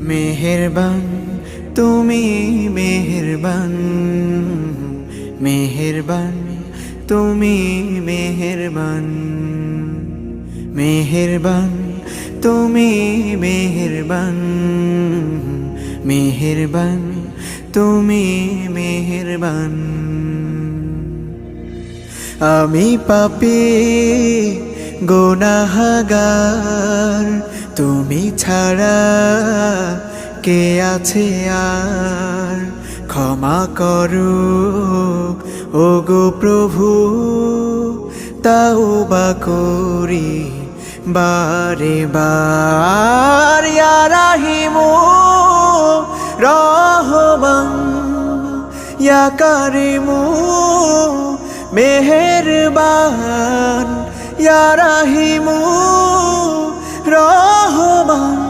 মেহেরবান তুমি মেহেরবান, মেহেরবান তুমি মেহেরবান, মেহেরবান তুমি মেহেরবান, মেহেরবান তুমি মেহেরবান। আমি পাপী গুনাহগার, তুমি ছাড়া কে আছে আর? ক্ষমা করো ওগো প্রভু, তাওবা করি বারে বার। ইয়া রাহিমু রহমান, ইয়া কারিমু মেহেরবান, ইয়া রাহিমু রহমান,